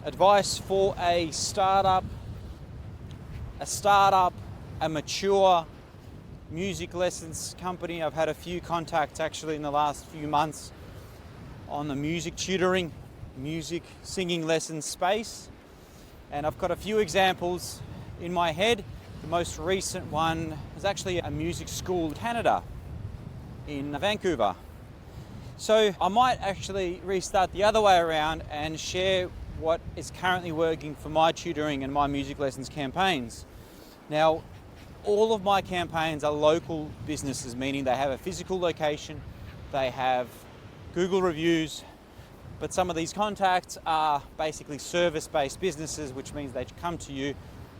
Advice for a startup, a mature music lessons company. I've had a few contacts actually in the last few months on the music tutoring, music singing lessons space. And I've got a few examples in my head. The most recent one is actually a music school in Canada, in Vancouver. So I might actually restart the other way around and share what is currently working for my tutoring and my music lessons campaigns. Now, all of my campaigns are local businesses, meaning they have a physical location, they have Google reviews, but some of these contacts are basically service-based businesses, which means they come to you,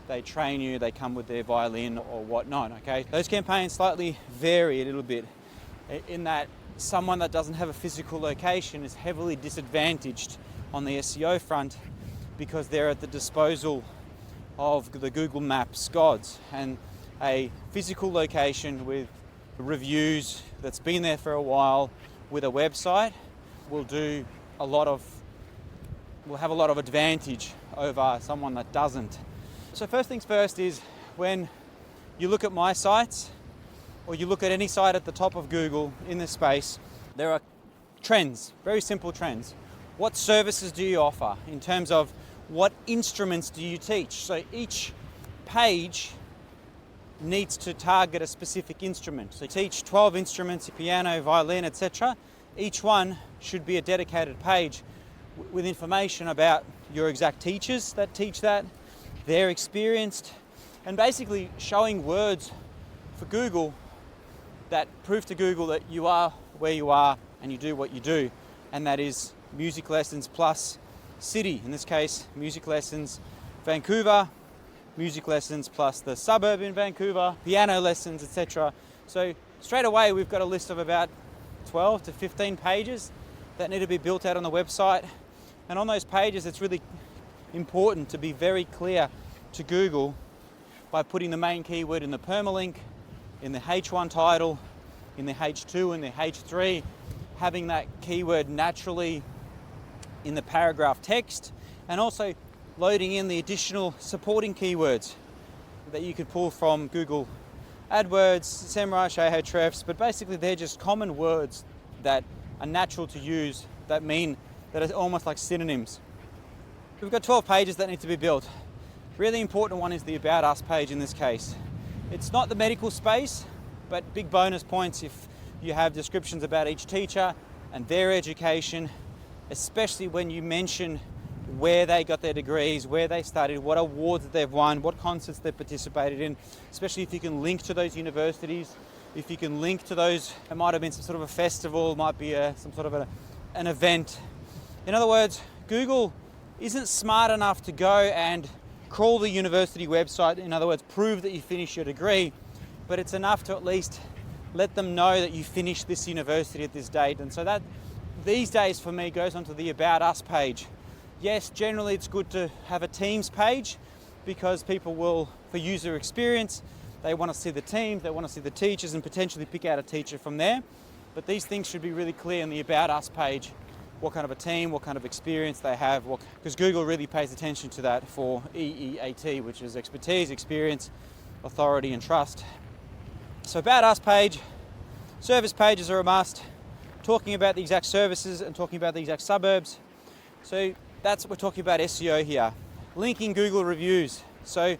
they train you, they come with their violin or whatnot, okay? Those campaigns slightly vary a little bit in that someone that doesn't have a physical location is heavily disadvantaged on the SEO front because they're at the disposal of the Google Maps gods, and a physical location with reviews that's been there for a while with a website will have a lot of advantage over someone that doesn't. So first things first is when you look at my sites or you look at any site at the top of Google in this space, there are trends, very simple trends. What services do you offer in terms of what instruments do you teach? So each page needs to target a specific instrument. So teach 12 instruments, piano, violin, etc. Each one should be a dedicated page with information about your exact teachers that teach that, their experience, and basically showing words for Google that prove to Google that you are where you are and you do what you do, and that is music lessons plus city. In this case, music lessons Vancouver, music lessons plus the suburb in Vancouver, piano lessons, etc. So straight away we've got a list of about 12 to 15 pages that need to be built out on the website. And on those pages it's really important to be very clear to Google by putting the main keyword in the permalink, in the H1 title, in the H2 and the H3, having that keyword naturally in the paragraph text, and also loading in the additional supporting keywords that you could pull from Google AdWords, SEMrush, Ahrefs, but basically they're just common words that are natural to use that are almost like synonyms. We've got 12 pages that need to be built. Really important one is the About Us page in this case. It's not the medical space, but big bonus points if you have descriptions about each teacher and their education, especially when you mention where they got their degrees, where they studied, what awards they've won, what concerts they've participated in, especially if you can link to those universities, if you can link to those, it might have been some sort of a festival, might be some sort of an event. In other words, Google isn't smart enough to go and crawl the university website, in other words, prove that you finished your degree, but it's enough to at least let them know that you finished this university at this date. And so that these days for me goes onto the About Us page. Yes, generally it's good to have a teams page because people will, for user experience, they want to see the teams, they want to see the teachers and potentially pick out a teacher from there. But these things should be really clear in the About Us page, what kind of a team, what kind of experience they have, because Google really pays attention to that for EEAT, which is expertise, experience, authority and trust. So About Us page, service pages are a must, talking about the exact services and talking about the exact suburbs. So that's what we're talking about SEO here. Linking Google reviews. So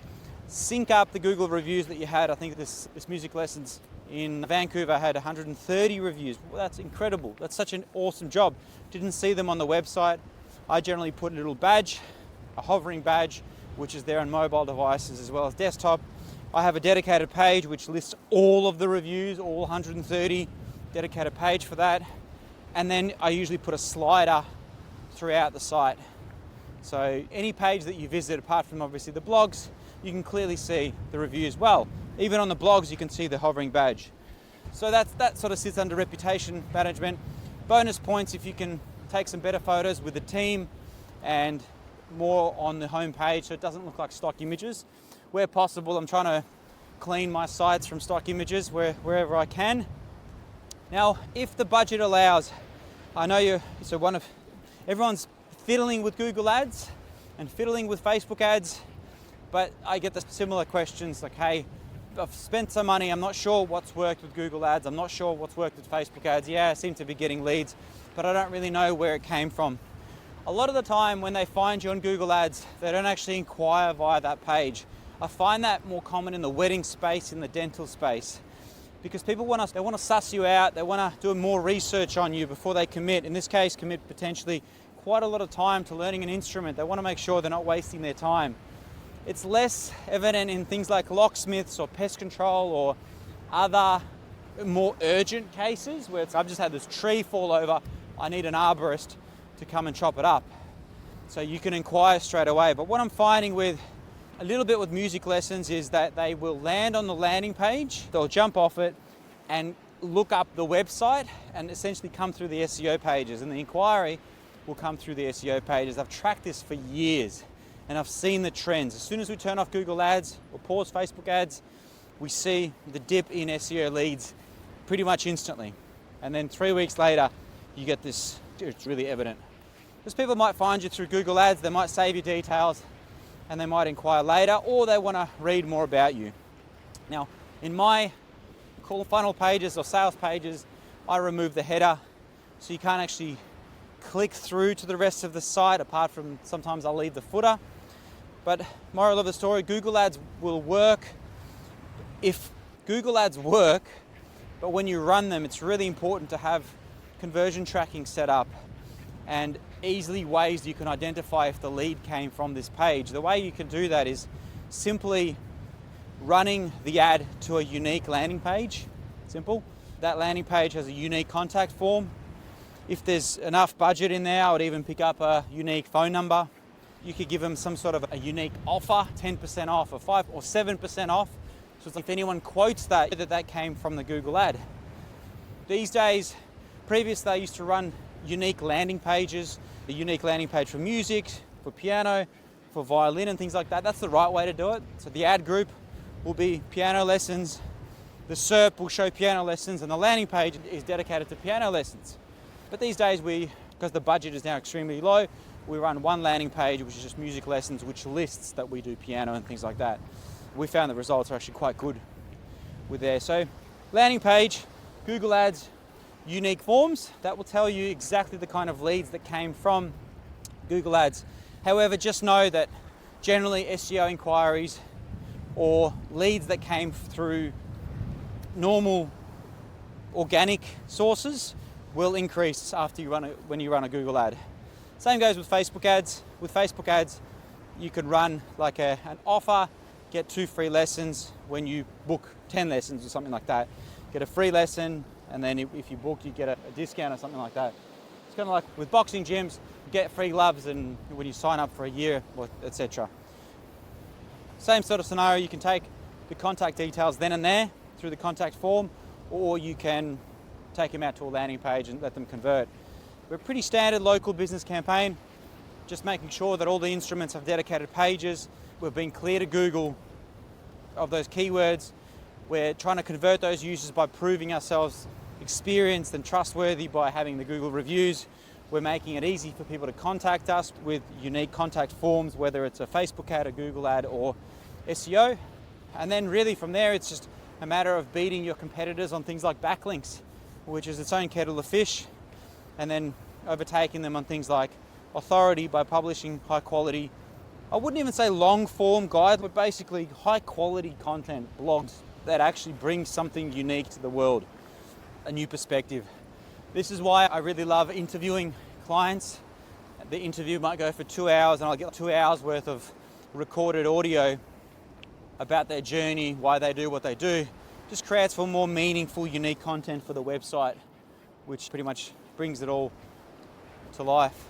sync up the Google reviews that you had. I think this music lessons in Vancouver had 130 reviews. Well, that's incredible. That's such an awesome job. Didn't see them on the website. I generally put a little badge, a hovering badge, which is there on mobile devices as well as desktop. I have a dedicated page which lists all of the reviews, all 130, dedicated page for that. And then I usually put a slider throughout the site. So any page that you visit, apart from obviously the blogs, you can clearly see the reviews. Well, even on the blogs, you can see the hovering badge. So that sort of sits under reputation management. Bonus points if you can take some better photos with the team and more on the home page so it doesn't look like stock images. Where possible, I'm trying to clean my sites from stock images wherever I can. Now, if the budget allows, I know everyone's fiddling with Google Ads and fiddling with Facebook ads, but I get the similar questions like, hey, I've spent some money, I'm not sure what's worked with Google ads, I'm not sure what's worked with Facebook ads. Yeah, I seem to be getting leads, but I don't really know where it came from. A lot of the time when they find you on Google ads, they don't actually inquire via that page. I find that more common in the wedding space, in the dental space, because people want to suss you out, they want to do more research on you before they commit. In this case, commit potentially quite a lot of time to learning an instrument. They want to make sure they're not wasting their time. It's less evident in things like locksmiths or pest control or other more urgent cases where I've just had this tree fall over, I need an arborist to come and chop it up. So you can inquire straight away. But what I'm finding with a little bit with music lessons is that they will land on the landing page, they'll jump off it and look up the website and essentially come through the SEO pages, and the inquiry will come through the SEO pages. I've tracked this for years and I've seen the trends. As soon as we turn off Google ads or pause Facebook ads, we see the dip in SEO leads pretty much instantly. And then 3 weeks later, you get this, it's really evident. Because people might find you through Google ads, they might save your details and they might inquire later, or they want to read more about you. Now, in my call funnel pages or sales pages, I remove the header, so you can't actually click through to the rest of the site, apart from sometimes I'll leave the footer. But moral of the story, Google ads will work if Google ads work, but when you run them, it's really important to have conversion tracking set up and easily ways you can identify if the lead came from this page. The way you can do that is simply running the ad to a unique landing page. Simple. That landing page has a unique contact form. If there's enough budget in there, I would even pick up a unique phone number. You could give them some sort of a unique offer, 10% off or 5 or 7% off. So if anyone quotes that came from the Google ad. These days, previously I used to run unique landing pages, a unique landing page for music, for piano, for violin and things like that. That's the right way to do it. So the ad group will be piano lessons, the SERP will show piano lessons, and the landing page is dedicated to piano lessons. But these days because the budget is now extremely low, we run one landing page which is just music lessons, which lists that we do piano and things like that. We found the results are actually quite good with there. So landing page, Google ads, unique forms, that will tell you exactly the kind of leads that came from Google ads. However, just know that generally SEO inquiries or leads that came through normal organic sources will increase after when you run a Google ad. Same goes with Facebook ads. With Facebook ads, you could run like an offer, get 2 free lessons when you book 10 lessons or something like that. Get a free lesson, and then if you book, you get a discount or something like that. It's kind of like with boxing gyms, you get free gloves and when you sign up for a year, etc. Same sort of scenario, you can take the contact details then and there through the contact form, or you can take them out to a landing page and let them convert. We're a pretty standard local business campaign, just making sure that all the instruments have dedicated pages. We've been clear to Google of those keywords. We're trying to convert those users by proving ourselves experienced and trustworthy by having the Google reviews. We're making it easy for people to contact us with unique contact forms, whether it's a Facebook ad, a Google ad, or SEO. And then really from there, it's just a matter of beating your competitors on things like backlinks, which is its own kettle of fish, and then overtaking them on things like authority by publishing high quality, I wouldn't even say long form guide, but basically high quality content, blogs that actually bring something unique to the world, a new perspective. This is why I really love interviewing clients. The interview might go for 2 hours and I'll get 2 hours worth of recorded audio about their journey, why they do what they do. Just creates for more meaningful, unique content for the website, which pretty much brings it all to life.